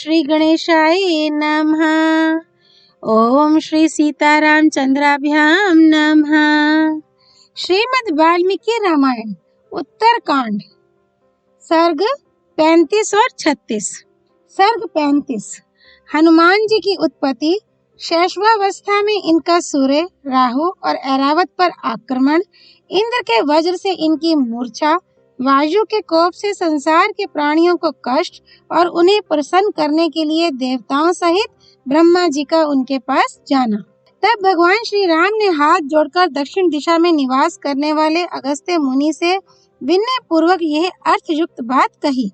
श्री गणेशाय नमः। ओम श्री सीतारामचंद्राभ्याम नमः। श्रीमद् वाल्मीकि रामायण उत्तरकांड सर्ग 35 और 36। सर्ग 35। हनुमान जी की उत्पत्ति। शैशवावस्था में इनका सूर्य, राहु और ऐरावत पर आक्रमण, इंद्र के वज्र से इनकी मूर्छा, वायु के कोप से संसार के प्राणियों को कष्ट और उन्हें प्रसन्न करने के लिए देवताओं सहित ब्रह्मा जी का उनके पास जाना। तब भगवान श्री राम ने हाथ जोड़कर दक्षिण दिशा में निवास करने वाले अगस्त्य मुनि से विनय पूर्वक यह अर्थयुक्त बात कही।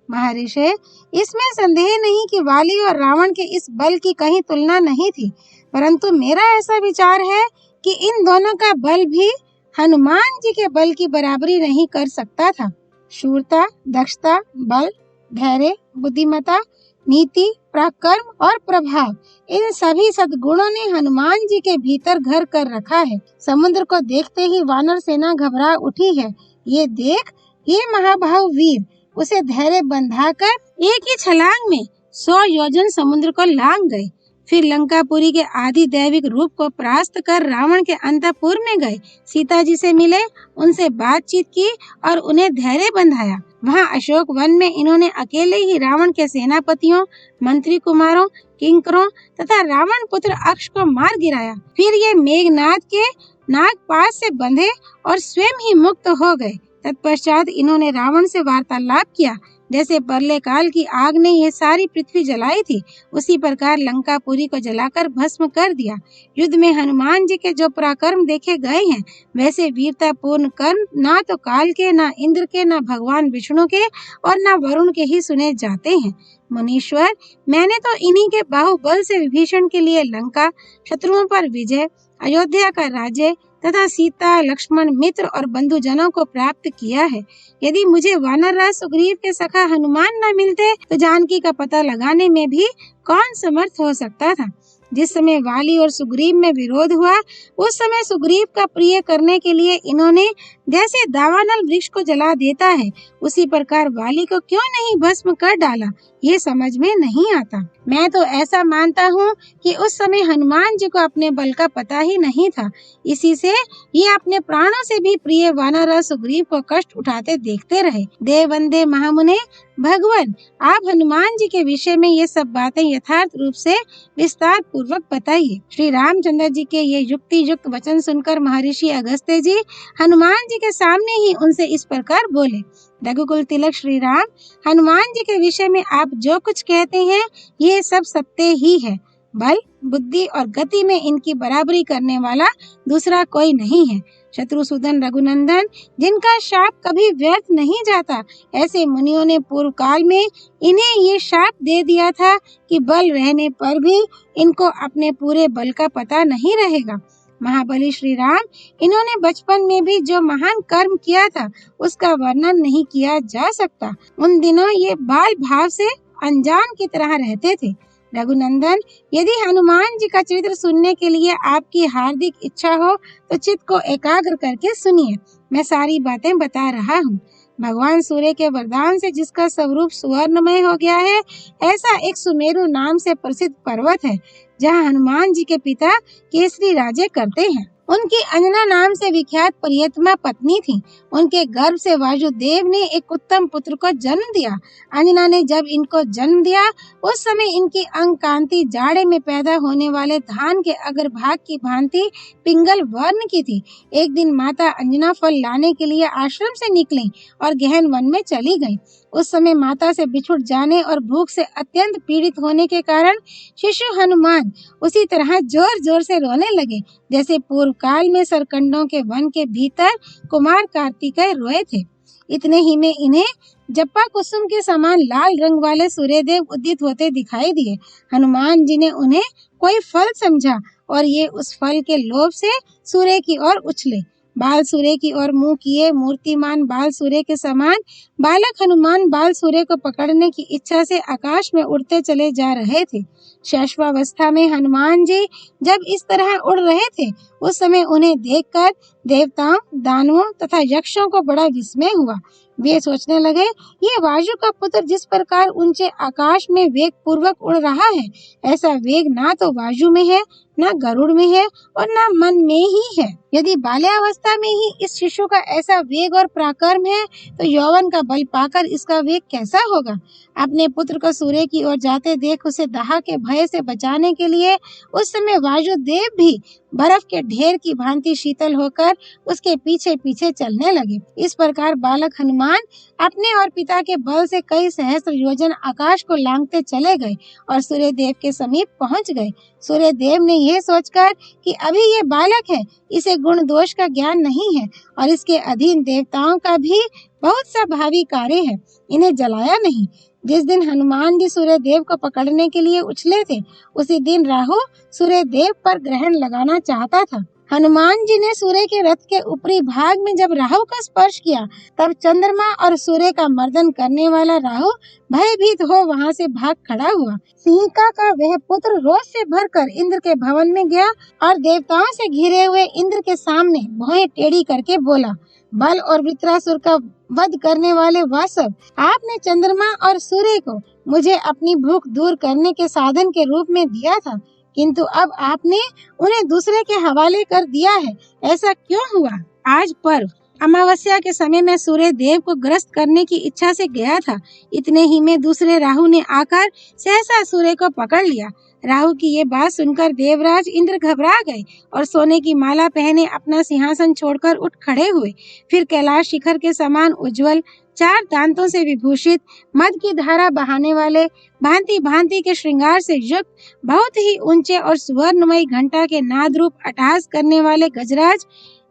महर्षि, इसमें संदेह नहीं कि वाली और रावण के इस बल की कहीं तुलना नहीं थी, परंतु मेरा ऐसा विचार है कि इन दोनों का बल भी हनुमान जी के बल की बराबरी नहीं कर सकता था। शूरता, दक्षता, बल, धैर्य, बुद्धिमत्ता, नीति, पराक्रम और प्रभाव, इन सभी सद्गुणों ने हनुमान जी के भीतर घर कर रखा है। समुद्र को देखते ही वानर सेना घबरा उठी है। ये देख, ये महाभाव वीर उसे धैर्य बंधाकर एक ही छलांग में 100 योजन समुद्र को लांग गए। फिर लंकापुरी के आदि दैविक रूप को परास्त कर रावण के अंतःपुर में गए। सीता जी से मिले, उनसे बातचीत की और उन्हें धैर्य बंधाया। वहाँ अशोक वन में इन्होंने अकेले ही रावण के सेनापतियों, मंत्री कुमारों, किंकरों तथा रावण पुत्र अक्ष को मार गिराया। फिर ये मेघनाद के नागपाश से बंधे और स्वयं ही मुक्त हो गए। तत्पश्चात इन्होंने रावण से वार्तालाप किया। जैसे प्रलय काल की आग ने यह सारी पृथ्वी जलाई थी, उसी प्रकार लंकापुरी को जलाकर भस्म कर दिया। युद्ध में हनुमान जी के जो पराक्रम देखे गए हैं, वैसे वीरता पूर्ण कर्म ना तो काल के, ना इंद्र के, ना भगवान विष्णु के और ना वरुण के ही सुने जाते हैं। मुनीश्वर, मैंने तो इन्हीं के बाहुबल से विभीषण के लिए लंका, शत्रुओं पर विजय, अयोध्या का राज्य तथा सीता, लक्ष्मण, मित्र और बंधुजनों को प्राप्त किया है। यदि मुझे वानरराज सुग्रीव के सखा हनुमान न मिलते तो जानकी का पता लगाने में भी कौन समर्थ हो सकता था। जिस समय वाली और सुग्रीव में विरोध हुआ, उस समय सुग्रीव का प्रिय करने के लिए इन्होंने जैसे दावानल वृक्ष को जला देता है, उसी प्रकार वाली को क्यों नहीं भस्म कर डाला, ये समझ में नहीं आता। मैं तो ऐसा मानता हूँ कि उस समय हनुमान जी को अपने बल का पता ही नहीं था। इसी से ये अपने प्राणों से भी प्रिय वानरराज सुग्रीव को कष्ट उठाते देखते रहे। देव वंदे महामुने भगवान, आप हनुमान जी के विषय में ये सब बातें यथार्थ रूप से विस्तार पूर्वक बताइए। श्री रामचंद्र जी के ये युक्ति युक्त वचन सुनकर महर्षि अगस्त्य जी हनुमान जी के सामने ही उनसे इस प्रकार बोले। रघुकुल तिलक श्री राम, हनुमान जी के विषय में आप जो कुछ कहते हैं, ये सब सत्य ही है। बल, बुद्धि और गति में इनकी बराबरी करने वाला दूसरा कोई नहीं है। शत्रुसूदन रघुनंदन, जिनका शाप कभी व्यर्थ नहीं जाता, ऐसे मुनियों ने पूर्व काल में इन्हें ये शाप दे दिया था कि बल रहने पर भी इनको अपने पूरे बल का पता नहीं रहेगा। महाबली श्री राम, इन्होंने बचपन में भी जो महान कर्म किया था, उसका वर्णन नहीं किया जा सकता। उन दिनों ये बाल भाव से अनजान की तरह रहते थे। रघुनंदन, यदि हनुमान जी का चरित्र सुनने के लिए आपकी हार्दिक इच्छा हो तो चित्त को एकाग्र करके सुनिए। मैं सारी बातें बता रहा हूँ। भगवान सूर्य के वरदान से जिसका स्वरूप सुवर्णमय हो गया है, ऐसा एक सुमेरु नाम से प्रसिद्ध पर्वत है, जहाँ हनुमान जी के पिता केसरी राजे करते हैं। उनकी अंजना नाम से विख्यात प्रियतमा पत्नी थी। उनके गर्भ से वायुदेव ने एक उत्तम पुत्र को जन्म दिया। अंजना ने जब इनको जन्म दिया, उस समय इनकी अंग कांति जाड़े में पैदा होने वाले धान के अग्रभाग की भांति पिंगल वर्ण की थी। एक दिन माता अंजना फल लाने के लिए आश्रम से निकली और गहन वन में चली गई। उस समय माता से बिछुड़ जाने और भूख से अत्यंत पीड़ित होने के कारण शिशु हनुमान उसी तरह जोर जोर से रोने लगे, जैसे पूर्व काल में सरकंडों के वन के भीतर कुमार कार्तिकेय रोए थे। इतने ही में इन्हें जप्पा कुसुम के समान लाल रंग वाले सूर्यदेव उदित होते दिखाई दिए। हनुमान जी ने उन्हें कोई फल समझा और ये उस फल के लोभ से सूर्य की ओर उछले। बाल सूर्य की ओर मुंह किए मूर्तिमान बाल सूर्य के समान बालक हनुमान बाल सूर्य को पकड़ने की इच्छा से आकाश में उड़ते चले जा रहे थे। शैशवावस्था में हनुमान जी जब इस तरह उड़ रहे थे, उस समय उन्हें देखकर देवताओं, दानवों तथा यक्षों को बड़ा विस्मय हुआ। वे सोचने लगे, ये वायु का पुत्र जिस प्रकार ऊंचे आकाश में वेग पूर्वक उड़ रहा है, ऐसा वेग ना तो वायु में है, न गरुड़ में है और न मन में ही है। यदि बाल्यावस्था में ही इस शिशु का ऐसा वेग और पराक्रम है, तो यौवन का बल पाकर इसका वेग कैसा होगा। अपने पुत्र को सूर्य की ओर जाते देख उसे दाह के भय से बचाने के लिए उस समय वायुदेव भी बर्फ के ढेर की भांति शीतल होकर उसके पीछे पीछे चलने लगे। इस प्रकार बालक हनुमान अपने और पिता के बल से कई सहस्त्र योजन आकाश को लांघते चले गए और सूर्य देव के समीप पहुंच गए। सूर्य देव ने यह सोचकर कि अभी ये बालक है, इसे गुण दोष का ज्ञान नहीं है और इसके अधीन देवताओं का भी बहुत सा भावी कार्य है, इन्हें जलाया नहीं। जिस दिन हनुमान जी सूर्य देव को पकड़ने के लिए उछले थे, उसी दिन राहु सूर्य देव पर ग्रहण लगाना चाहता था। हनुमान जी ने सूर्य के रथ के ऊपरी भाग में जब राहु का स्पर्श किया, तब चंद्रमा और सूर्य का मर्दन करने वाला राहु भयभीत हो वहां से भाग खड़ा हुआ। सिंहिका का वह पुत्र रोष से भरकर इंद्र के भवन में गया और देवताओं से घिरे हुए इंद्र के सामने भौहें टेढ़ी करके बोला, बल और वृत्रासुर का वध करने वाले वासव, आपने चंद्रमा और सूर्य को मुझे अपनी भूख दूर करने के साधन के रूप में दिया था, किंतु अब आपने उन्हें दूसरे के हवाले कर दिया है, ऐसा क्यों हुआ। आज पर्व अमावस्या के समय मैं सूर्य देव को ग्रस्त करने की इच्छा से गया था। इतने ही में दूसरे राहु ने आकर सहसा सूर्य को पकड़ लिया। राहु की ये बात सुनकर देवराज इंद्र घबरा गए और सोने की माला पहने अपना सिंहासन छोड़कर उठ खड़े हुए। फिर कैलाश शिखर के समान उज्जवल, चार दांतों से विभूषित, मद की धारा बहाने वाले, भांति भांति के श्रृंगार से युक्त, बहुत ही ऊंचे और सुवर्णमयी घंटा के नाद रूप अट्टहास करने वाले गजराज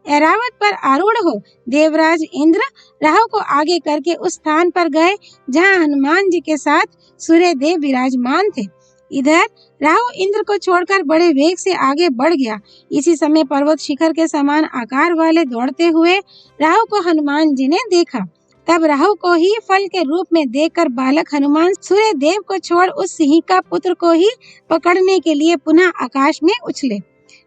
ऐरावत पर आरूढ़ हो देवराज इंद्र राहु को आगे करके उस स्थान पर गए जहां हनुमान जी के साथ सूर्य देव विराजमान थे। इधर राहु इंद्र को छोड़कर बड़े वेग से आगे बढ़ गया। इसी समय पर्वत शिखर के समान आकार वाले दौड़ते हुए राहु को हनुमान जी ने देखा। तब राहु को ही फल के रूप में देखकर बालक हनुमान सूर्य देव को छोड़ उस सिंहिका पुत्र को ही पकड़ने के लिए पुनः आकाश में उछले।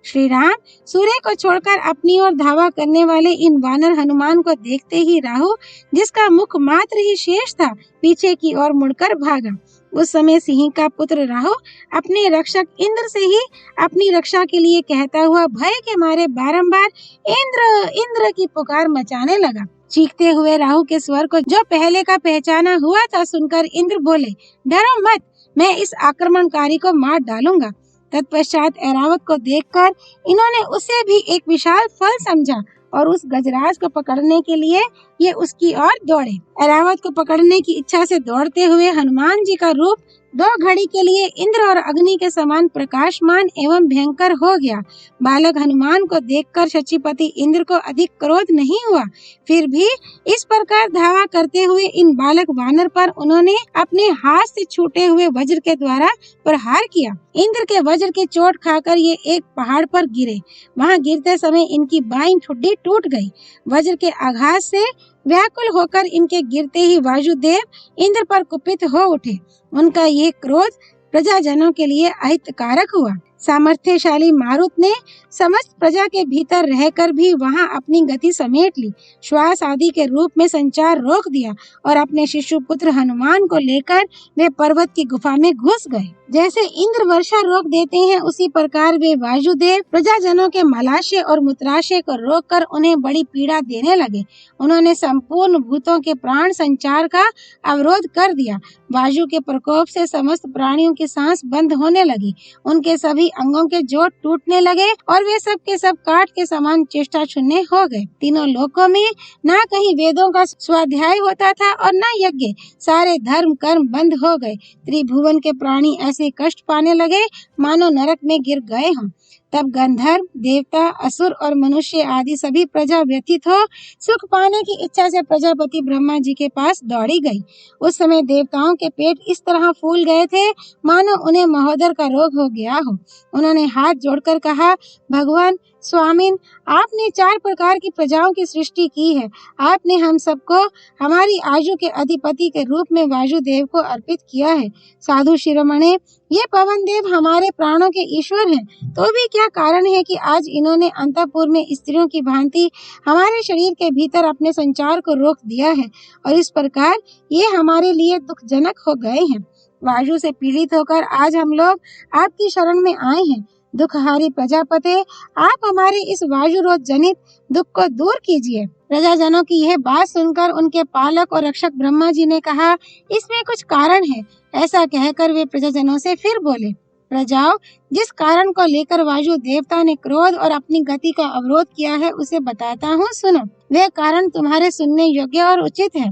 श्री राम सूर्य को छोड़कर अपनी ओर धावा करने वाले इन वानर हनुमान को देखते ही राहु, जिसका मुख मात्र ही शेष था, पीछे की ओर मुड़कर भागा। उस समय सिंह का पुत्र राहु अपने रक्षक इंद्र से ही अपनी रक्षा के लिए कहता हुआ भय के मारे बारंबार इंद्र इंद्र की पुकार मचाने लगा। चीखते हुए राहु के स्वर को जो पहले का पहचाना हुआ था सुनकर इंद्र बोले, डरो मत, मैं इस आक्रमणकारी को मार डालूंगा। तत्पश्चात ऐरावत को देखकर इन्होंने उसे भी एक विशाल फल समझा और उस गजराज को पकड़ने के लिए ये उसकी ओर दौड़े। ऐरावत को पकड़ने की इच्छा से दौड़ते हुए हनुमान जी का रूप दो घड़ी के लिए इंद्र और अग्नि के समान प्रकाशमान एवं भयंकर हो गया। बालक हनुमान को देखकर शचीपति इंद्र को अधिक क्रोध नहीं हुआ। फिर भी इस प्रकार धावा करते हुए इन बालक वानर पर उन्होंने अपने हाथ से छूटे हुए वज्र के द्वारा प्रहार किया। इंद्र के वज्र की चोट खाकर ये एक पहाड़ पर गिरे। वहां गिरते समय इनकी बाईं ठुड्डी टूट गई। वज्र के आघात से व्याकुल होकर इनके गिरते ही वायुदेव इंद्र पर कुपित हो उठे। उनका ये क्रोध प्रजाजनों के लिए अहितकारक हुआ। सामर्थ्यशाली मारुत ने समस्त प्रजा के भीतर रहकर भी वहां अपनी गति समेट ली। श्वास आदि के रूप में संचार रोक दिया और अपने शिशु पुत्र हनुमान को लेकर वे पर्वत की गुफा में घुस गए। जैसे इंद्र वर्षा रोक देते हैं, उसी प्रकार वे वायुदेव प्रजाजनों के मलाशय और मूत्राशय को रोककर उन्हें बड़ी पीड़ा देने लगे। उन्होंने संपूर्ण भूतों के प्राण संचार का अवरोध कर दिया। वायु के प्रकोप से समस्त प्राणियों की सांस बंद होने लगी। उनके सभी अंगों के जोड़ टूटने लगे और वे सब के सब काठ के समान चेष्टा शून्य हो गए। तीनों लोकों में न कहीं वेदों का स्वाध्याय होता था और न यज्ञ। सारे धर्म कर्म बंद हो गए। त्रिभुवन के प्राणी ऐसे कष्ट पाने लगे मानो नरक में गिर गए हों। तब गंधर्व, देवता, असुर और मनुष्य आदि सभी प्रजा व्यथित हो सुख पाने की इच्छा से प्रजापति ब्रह्मा जी के पास दौड़ी गई। उस समय देवताओं के पेट इस तरह फूल गए थे मानो उन्हें महोदर का रोग हो गया हो। उन्होंने हाथ जोड़कर कहा, भगवान स्वामिन, आपने 4 प्रकार की प्रजाओं की सृष्टि की है। आपने हम सबको हमारी आयु के अधिपति के रूप में वायुदेव को अर्पित किया है। साधु शिरोमणे, ये पवन देव हमारे प्राणों के ईश्वर हैं, तो भी क्या कारण है कि आज इन्होंने अंतःपुर में स्त्रियों की भांति हमारे शरीर के भीतर अपने संचार को रोक दिया है और इस प्रकार ये हमारे लिए दुखजनक हो गए हैं। वायु से पीड़ित होकर आज हम लोग आपकी शरण में आए हैं। दुखहारी प्रजापते, आप हमारे इस वायु रोध जनित दुख को दूर कीजिए। प्रजाजनों की यह बात सुनकर उनके पालक और रक्षक ब्रह्मा जी ने कहा, इसमें कुछ कारण है। ऐसा कहकर वे प्रजाजनों से फिर बोले, प्रजाओं, जिस कारण को लेकर वायु देवता ने क्रोध और अपनी गति का अवरोध किया है उसे बताता हूँ, सुनो। वह कारण तुम्हारे सुनने योग्य और उचित है।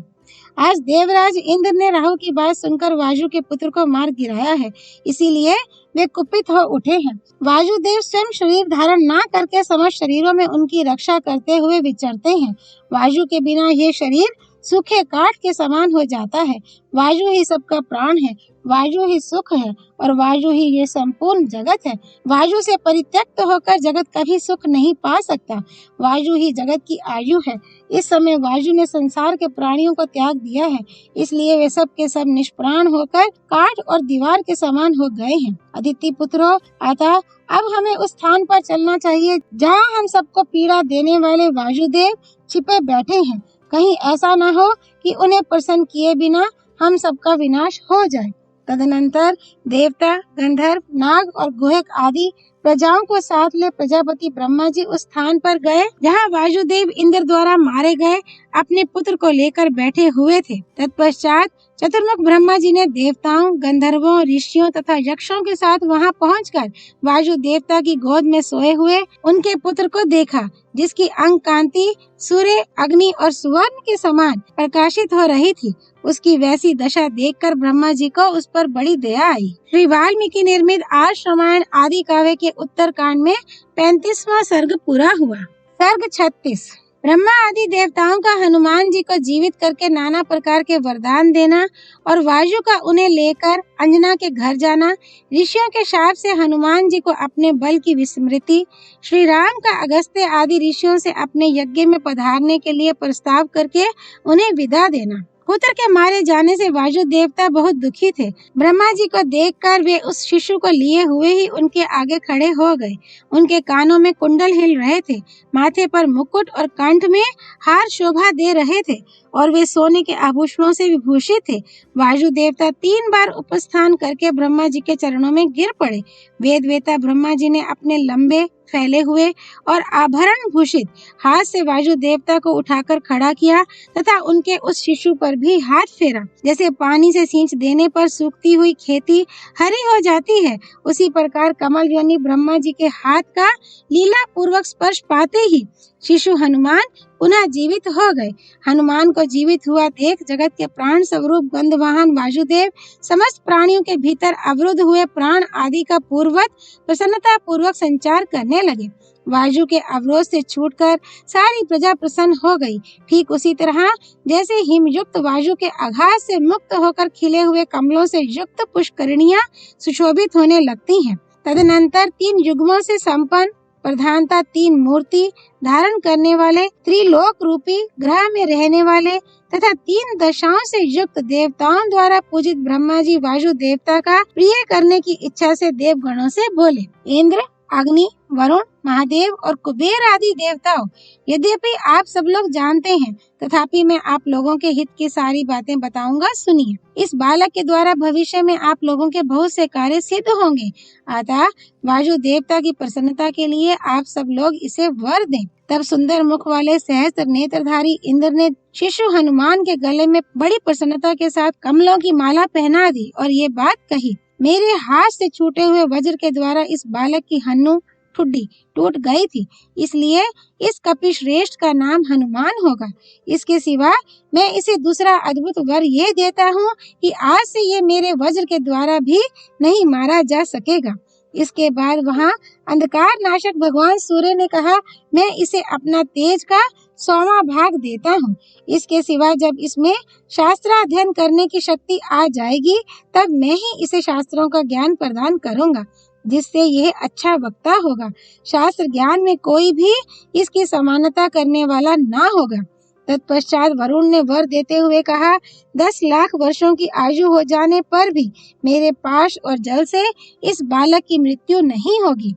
आज देवराज इंद्र ने राहु की बात सुनकर वायु के पुत्र को मार गिराया है, इसीलिए वे कुपित हो उठे हैं। वायुदेव स्वयं शरीर धारण ना करके समस्त शरीरों में उनकी रक्षा करते हुए विचरते हैं। वायु के बिना ये शरीर सूखे काठ के समान हो जाता है। वायु ही सबका प्राण है, वायु ही सुख है और वायु ही ये संपूर्ण जगत है। वायु से परित्यक्त होकर जगत कभी सुख नहीं पा सकता। वायु ही जगत की आयु है। इस समय वायु ने संसार के प्राणियों को त्याग दिया है, इसलिए वे सब के सब निष्प्राण होकर काठ और दीवार के समान हो गए हैं। अदिति पुत्रों, अतः अब हमें उस स्थान पर चलना चाहिए जहाँ हम सबको पीड़ा देने वाले वायुदेव छिपे बैठे हैं। कहीं ऐसा न हो कि उन्हें प्रसन्न किए बिना हम सबका विनाश हो जाए। तदनंतर देवता, गंधर्व, नाग और गुहक आदि प्रजाओं को साथ ले प्रजापति ब्रह्मा जी उस स्थान पर गए जहाँ वायुदेव इंद्र द्वारा मारे गए अपने पुत्र को लेकर बैठे हुए थे। तत्पश्चात चतुर्मुख ब्रह्मा जी ने देवताओं, गंधर्वों, ऋषियों तथा यक्षों के साथ वहां पहुंचकर वायु देवता की गोद में सोए हुए उनके पुत्र को देखा, जिसकी अंग कांति सूर्य, अग्नि और सुवर्ण के समान प्रकाशित हो रही थी। उसकी वैसी दशा देखकर ब्रह्मा जी को उस पर बड़ी दया आई। श्री वाल्मीकि निर्मित आर्ष रामायण आदि काव्य के उत्तर कांड में 35वां सर्ग पूरा हुआ। सर्ग 36। ब्रह्मा आदि देवताओं का हनुमान जी को जीवित करके नाना प्रकार के वरदान देना और वायु का उन्हें लेकर अंजना के घर जाना, ऋषियों के शाप से हनुमान जी को अपने बल की विस्मृति, श्री राम का अगस्त्य आदि ऋषियों से अपने यज्ञ में पधारने के लिए प्रस्ताव करके उन्हें विदा देना। पुत्र के मारे जाने से वायु देवता बहुत दुखी थे। ब्रह्मा जी को देखकर वे उस शिशु को लिए हुए ही उनके आगे खड़े हो गए। उनके कानों में कुंडल हिल रहे थे, माथे पर मुकुट और कंठ में हार शोभा दे रहे थे और वे सोने के आभूषणों से विभूषित थे। वायु देवता 3 बार उपस्थान करके ब्रह्मा जी के चरणों में गिर पड़े। वेद वेता ब्रह्मा जी ने अपने लंबे, फैले हुए और आभरण भूषित हाथ से वायु देवता को उठाकर खड़ा किया तथा उनके उस शिशु पर भी हाथ फेरा। जैसे पानी से सींच देने पर सूखती हुई खेती हरी हो जाती है, उसी प्रकार कमल योनि ब्रह्मा जी के हाथ का लीला पूर्वक स्पर्श पाते ही शिशु हनुमान पुनः जीवित हो गए। हनुमान को जीवित हुआ देख जगत के प्राण स्वरूप गंधवाहन वायुदेव समस्त प्राणियों के भीतर अवरुद्ध हुए प्राण आदि का पूर्वत प्रसन्नता पूर्वक संचार करने लगे। वायु के अवरोध से छूटकर सारी प्रजा प्रसन्न हो गई। ठीक उसी तरह जैसे हिमयुक्त वायु के आघात से मुक्त होकर खिले हुए कमलों से युक्त पुष्करिणियां सुशोभित होने लगती हैं। तदनंतर 3 युग्मों से संपन्न, प्रधानता 3 मूर्ति धारण करने वाले, त्रिलोक रूपी ग्रह में रहने वाले तथा 3 दशाओं से युक्त देवताओं द्वारा पूजित ब्रह्मा जी वायु देवता का प्रिय करने की इच्छा से देवगणों से बोले, इंद्र, अग्नि, वरुण, महादेव और कुबेर आदि देवताओं, यद्यपि आप सब लोग जानते हैं, तथापि मैं आप लोगों के हित की सारी बातें बताऊंगा, सुनिए। इस बालक के द्वारा भविष्य में आप लोगों के बहुत से कार्य सिद्ध होंगे, अतः वायु देवता की प्रसन्नता के लिए आप सब लोग इसे वर दें। तब सुंदर मुख वाले सहस्त्र नेत्रधारी इंद्र ने शिशु हनुमान के गले में बड़ी प्रसन्नता के साथ कमलों की माला पहना दी और ये बात कही, मेरे हाथ से छूटे हुए वज्र के द्वारा इस बालक की हन्नू ठुड्डी टूट गई थी, इसलिए इस कपिश्रेष्ठ का नाम हनुमान होगा। इसके सिवा मैं इसे दूसरा अद्भुत वर ये देता हूँ कि आज से ये मेरे वज्र के द्वारा भी नहीं मारा जा सकेगा। इसके बाद वहाँ अंधकार नाशक भगवान सूर्य ने कहा, मैं इसे अपना तेज का 100वां भाग देता हूँ। इसके सिवा जब इसमें शास्त्राध्ययन करने की शक्ति आ जाएगी तब मैं ही इसे शास्त्रों का ज्ञान प्रदान करूंगा। जिससे यह अच्छा वक्ता होगा। शास्त्र ज्ञान में कोई भी इसकी समानता करने वाला ना होगा। तत्पश्चात वरुण ने वर देते हुए कहा, 10 लाख वर्षों की आयु हो जाने पर भी मेरे पाश और जल से इस बालक की मृत्यु नहीं होगी।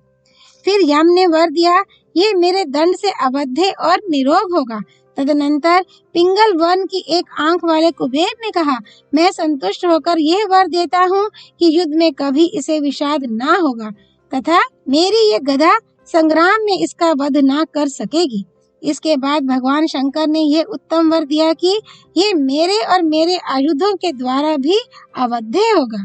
फिर यम ने वर दिया, ये मेरे दंड से अवध्य और निरोग होगा। तदनंतर पिंगल वन की एक आंख वाले कुबेर ने कहा, मैं संतुष्ट होकर यह वर देता हूँ कि युद्ध में कभी इसे विषाद ना होगा तथा मेरी ये गदा संग्राम में इसका वध ना कर सकेगी। इसके बाद भगवान शंकर ने यह उत्तम वर दिया कि ये मेरे और मेरे आयुधों के द्वारा भी अवध्य होगा।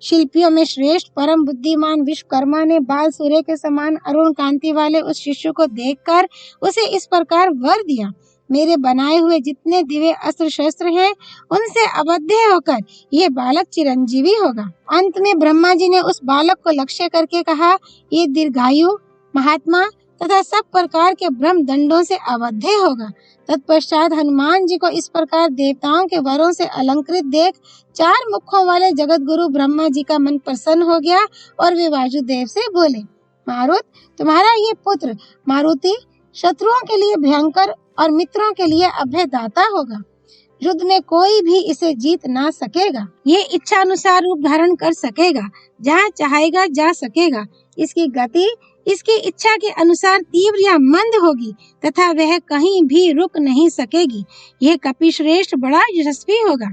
शिल्पियों में श्रेष्ठ परम बुद्धिमान विश्वकर्मा ने बाल सूर्य के समान अरुण कांति वाले उस शिशु को देखकर उसे इस प्रकार वर दिया, मेरे बनाए हुए जितने दिव्य अस्त्र शस्त्र हैं उनसे अवध्य होकर ये बालक चिरंजीवी होगा। अंत में ब्रह्मा जी ने उस बालक को लक्ष्य करके कहा, ये दीर्घायु महात्मा तथा सब प्रकार के ब्रह्म दंडों से अवध्य होगा। तत्पश्चात हनुमान जी को इस प्रकार देवताओं के वरों से अलंकृत देख 4 मुखों वाले जगत गुरु ब्रह्मा जी का मन प्रसन्न हो गया और वे वासुदेव से बोले, मारुत, तुम्हारा ये पुत्र मारुति शत्रुओं के लिए भयंकर और मित्रों के लिए अभयदाता होगा। युद्ध में कोई भी इसे जीत ना सकेगा। ये इच्छा अनुसार रूप धारण कर सकेगा, जहाँ चाहेगा जा सकेगा। इसकी गति इसकी इच्छा के अनुसार तीव्र या मंद होगी तथा वह कहीं भी रुक नहीं सकेगी। यह कपिश्रेष्ठ बड़ा यशस्वी होगा।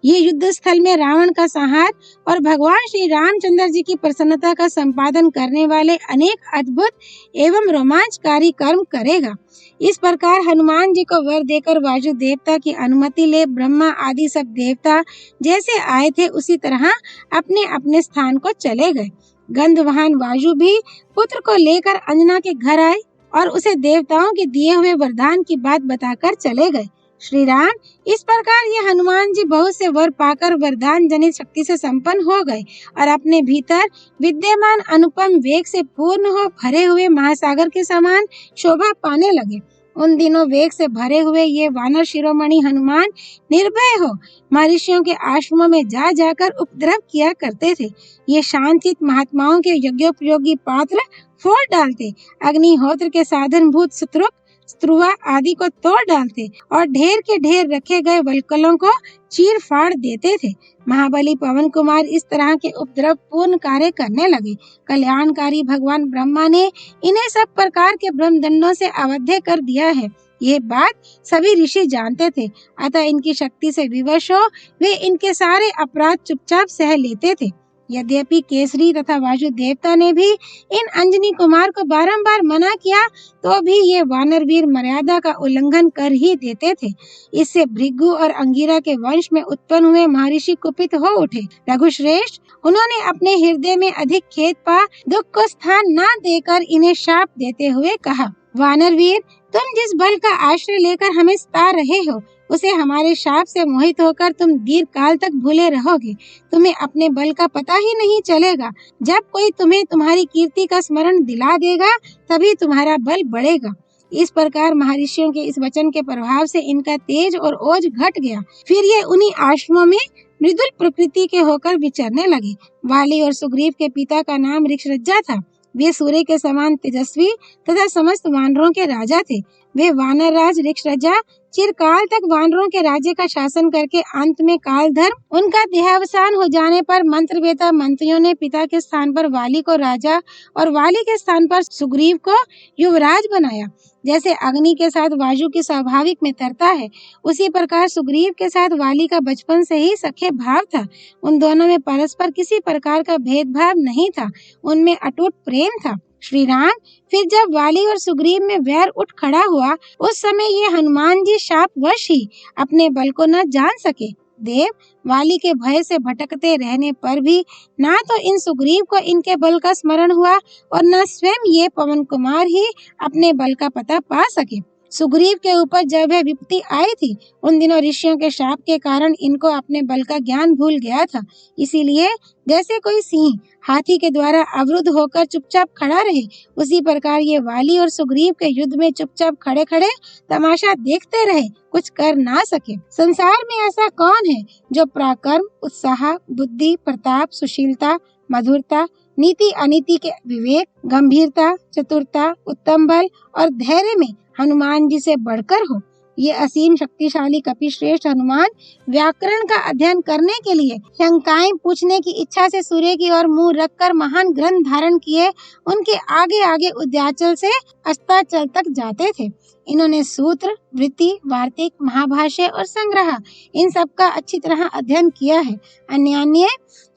ये युद्ध स्थल में रावण का संहार और भगवान श्री रामचंद्र जी की प्रसन्नता का संपादन करने वाले अनेक अद्भुत एवं रोमांचकारी कर्म करेगा। इस प्रकार हनुमान जी को वर देकर वायु देवता की अनुमति ले ब्रह्मा आदि सब देवता जैसे आए थे उसी तरह अपने अपने स्थान को चले गए। गंधवाहन वायु भी पुत्र को लेकर अंजना के घर आए और उसे देवताओं के दिए हुए वरदान की बात बताकर चले गए। श्री राम इस प्रकार ये हनुमान जी बहुत से वर पाकर वरदान जनित शक्ति से संपन्न हो गए और अपने भीतर विद्यमान अनुपम वेग से पूर्ण हो भरे हुए महासागर के समान शोभा पाने लगे। उन दिनों वेग से भरे हुए ये वानर शिरोमणि हनुमान निर्भय हो महर्षियों के आश्रमों में जा जाकर उपद्रव किया करते थे। ये शांतित महात्माओं के यज्ञोपयोगी पात्र फोड़ डालते, अग्निहोत्र के साधन भूत शत्रुक स्त्रुवा आदि को तोड़ डालते और ढेर के ढेर रखे गए वल्कलों को चीर फाड़ देते थे। महाबली पवन कुमार इस तरह के उपद्रव पूर्ण कार्य करने लगे। कल्याणकारी भगवान ब्रह्मा ने इन्हें सब प्रकार के ब्रह्म दंडों से अवध्य कर दिया है। ये बात सभी ऋषि जानते थे, अतः इनकी शक्ति से विवश हो वे इनके सारे अपराध चुपचाप सह लेते थे। यद्यपि केसरी तथा वायु देवता ने भी इन अंजनी कुमार को बारंबार मना किया तो भी ये वानर वीर मर्यादा का उल्लंघन कर ही देते थे। इससे भृगु और अंगिरा के वंश में उत्पन्न हुए महर्षि कुपित हो उठे। रघुश्रेष्ठ उन्होंने अपने हृदय में अधिक खेद पा दुख को स्थान न देकर इन्हें शाप देते हुए कहा, वानर वीर, तुम जिस बल का आश्रय लेकर हमें सता रहे हो उसे हमारे शाप से मोहित होकर तुम दीर्घ काल तक भूले रहोगे। तुम्हें अपने बल का पता ही नहीं चलेगा। जब कोई तुम्हें तुम्हारी कीर्ति का स्मरण दिला देगा तभी तुम्हारा बल बढ़ेगा। इस प्रकार महर्षियों के इस वचन के प्रभाव से इनका तेज और ओज घट गया। फिर ये उन्हीं आश्रमों में मृदुल प्रकृति के होकर विचरने लगे। वाली और सुग्रीव के पिता का नाम ऋक्षरज्जा था। वे सूर्य के समान तेजस्वी तथा समस्त वानरों के राजा थे। वे वानर राज ऋक्षरज्जा चिरकाल तक वानरों के राज्य का शासन करके अंत में काल धर्म उनका देहावसान हो जाने पर मंत्रवेता मंत्रियों ने पिता के स्थान पर वाली को राजा और वाली के स्थान पर सुग्रीव को युवराज बनाया। जैसे अग्नि के साथ वायु की स्वाभाविक मित्रता है, उसी प्रकार सुग्रीव के साथ वाली का बचपन से ही सखे भाव था। उन दोनों में परस्पर किसी प्रकार का भेदभाव नहीं था, उनमें अटूट प्रेम था। श्री राम फिर जब वाली और सुग्रीव में वैर उठ खड़ा हुआ उस समय ये हनुमान जी शापवश ही अपने बल को न जान सके। देव वाली के भय से भटकते रहने पर भी ना तो इन सुग्रीव को इनके बल का स्मरण हुआ और न स्वयं ये पवन कुमार ही अपने बल का पता पा सके। सुग्रीव के ऊपर जब वह विपत्ति आई थी उन दिनों ऋषियों के शाप के कारण इनको अपने बल का ज्ञान भूल गया था। इसीलिए जैसे कोई सिंह हाथी के द्वारा अवरुद्ध होकर चुपचाप खड़ा रहे, उसी प्रकार ये वाली और सुग्रीव के युद्ध में चुपचाप खड़े खड़े तमाशा देखते रहे, कुछ कर ना सके। संसार में ऐसा कौन है जो पराक्रम, उत्साह, बुद्धि, प्रताप, सुशीलता, मधुरता, नीति अनीति के विवेक, गंभीरता, चतुरता, उत्तम बल और धैर्य में हनुमान जी से बढ़कर हो। ये असीम शक्तिशाली कपिश्रेष्ठ हनुमान व्याकरण का अध्ययन करने के लिए शंकाएं पूछने की इच्छा से सूर्य की ओर मुंह रखकर महान ग्रंथ धारण किए उनके आगे आगे उद्याचल से अस्ताचल तक जाते थे। इन्होंने सूत्र, वृत्ति, वार्तिक, महाभाष्य और संग्रह इन सब का अच्छी तरह अध्ययन किया है। अन्य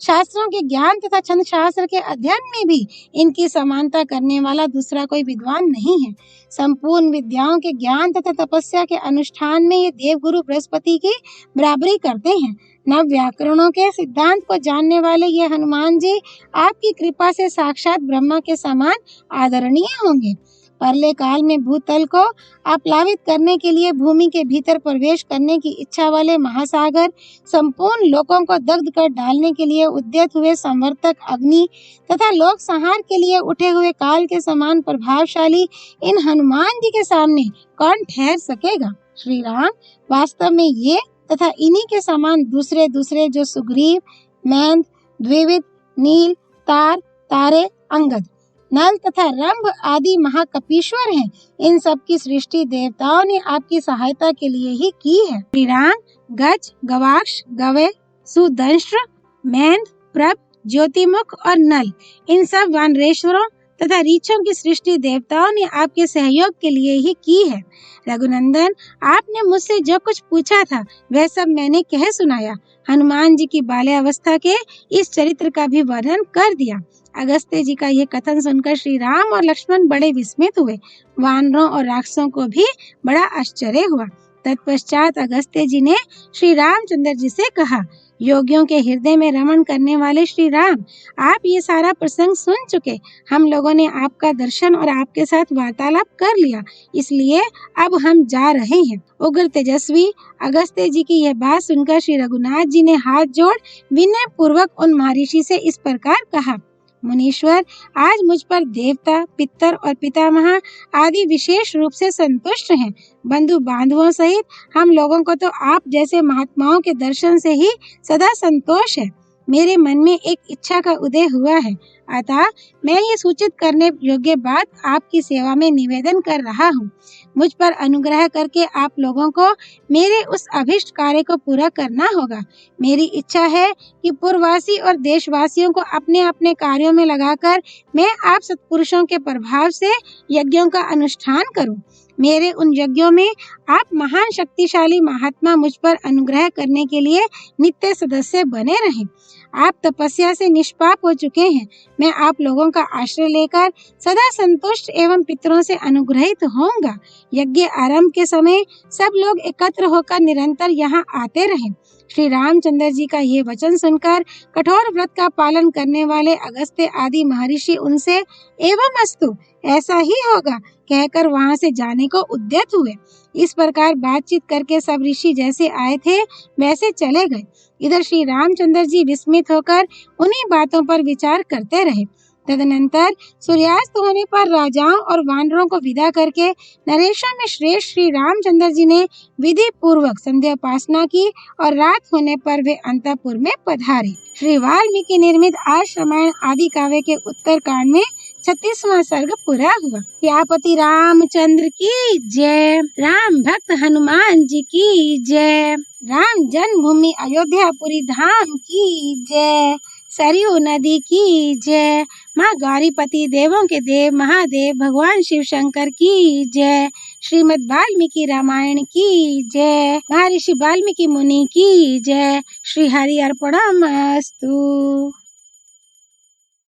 शास्त्रों के ज्ञान तथा छंद शास्त्र के अध्ययन में भी इनकी समानता करने वाला दूसरा कोई विद्वान नहीं है। संपूर्ण विद्याओं के ज्ञान तथा तपस्या के अनुष्ठान में ये देवगुरु बृहस्पति की बराबरी करते हैं। नव व्याकरणों के सिद्धांत को जानने वाले ये हनुमान जी आपकी कृपा से साक्षात ब्रह्मा के समान आदरणीय होंगे। परले काल में भूतल को आप्लावित करने के लिए भूमि के भीतर प्रवेश करने की इच्छा वाले महासागर, संपूर्ण लोकों को दग्ध कर डालने के लिए उद्यत हुए संवर्तक अग्नि तथा लोक संहार के लिए उठे हुए काल के समान प्रभावशाली इन हनुमान जी के सामने कौन ठहर सकेगा। श्री राम वास्तव में ये तथा इन्हीं के समान दूसरे जो सुग्रीव, मैंद, द्विविद, नील, तार, तारे, अंगद, नल तथा रंभ आदि महाकपीश्वर हैं। इन सब की सृष्टि देवताओं ने आपकी सहायता के लिए ही की है। श्री राम गज, गवाक्ष, गवे, सुदंष्ट्र, मैंद, प्रभ, ज्योतिमुख और नल इन सब वानरेश्वरों तथा रीछों की सृष्टि देवताओं ने आपके सहयोग के लिए ही की है। रघुनंदन, आपने मुझसे जो कुछ पूछा था वह सब मैंने कह सुनाया। हनुमान जी की बाल्यावस्था के इस चरित्र का भी वर्णन कर दिया। अगस्त्य जी का यह कथन सुनकर श्री राम और लक्ष्मण बड़े विस्मित हुए। वानरों और राक्षसों को भी बड़ा आश्चर्य हुआ। तत्पश्चात अगस्त्य जी ने श्री रामचंद्र जी से कहा, योगियों के हृदय में रमण करने वाले श्री राम, आप ये सारा प्रसंग सुन चुके। हम लोगों ने आपका दर्शन और आपके साथ वार्तालाप कर लिया, इसलिए अब हम जा रहे हैं। उग्र तेजस्वी अगस्त्य जी की यह बात सुनकर श्री रघुनाथ जी ने हाथ जोड़ विनय पूर्वक उन महर्षि से इस प्रकार कहा, मुनीश्वर, आज मुझ पर देवता, पितर और पितामह आदि विशेष रूप से संतुष्ट हैं। बंधु बांधवों सहित हम लोगों को तो आप जैसे महात्माओं के दर्शन से ही सदा संतोष है। मेरे मन में एक इच्छा का उदय हुआ है, अतः मैं ये सूचित करने योग्य बात आपकी सेवा में निवेदन कर रहा हूँ। मुझ पर अनुग्रह करके आप लोगों को मेरे उस अभिष्ट कार्य को पूरा करना होगा। मेरी इच्छा है कि पूर्ववासी और देशवासियों को अपने अपने कार्यों में लगाकर मैं आप सत्पुरुषों के प्रभाव से यज्ञों का अनुष्ठान करूं। मेरे उन यज्ञों में आप महान शक्तिशाली महात्मा मुझ पर अनुग्रह करने के लिए नित्य सदस्य बने रहें। आप तपस्या से निष्पाप हो चुके हैं। मैं आप लोगों का आश्रय लेकर सदा संतुष्ट एवं पितरों से अनुग्रहित होऊंगा। यज्ञ आरंभ के समय सब लोग एकत्र होकर निरंतर यहाँ आते रहें। श्री रामचंद्र जी का ये वचन सुनकर कठोर व्रत का पालन करने वाले अगस्त्य आदि महर्षि उनसे एवं अस्तु, ऐसा ही होगा कहकर वहां से जाने को उद्यत हुए। इस प्रकार बातचीत करके सब ऋषि जैसे आए थे वैसे चले गए। इधर श्री रामचंद्र जी विस्मित होकर उन्हीं बातों पर विचार करते रहे। तदनंतर सूर्यास्त होने पर राजाओं और वानरों को विदा करके नरेशों में श्रेष्ठ श्री रामचंद्र जी ने विधि पूर्वक संध्योपासना की और रात होने पर वे अंतःपुर में पधारे। श्री वाल्मीकि निर्मित आर्ष रामायण आदि काव्य के उत्तर कांड में 36वां सर्ग पूरा हुआ। सियापति रामचंद्र की जय। राम भक्त हनुमान जी की जय। राम जन्मभूमि अयोध्यापुरी धाम की जय। सरयू नदी की जय। माँ गौरीपति देवों के देव महादेव भगवान शिव शंकर की जय। श्रीमद् वाल्मीकि रामायण की जय। महर्षि वाल्मीकि मुनि की जय। श्री हरि अर्पणमस्तु।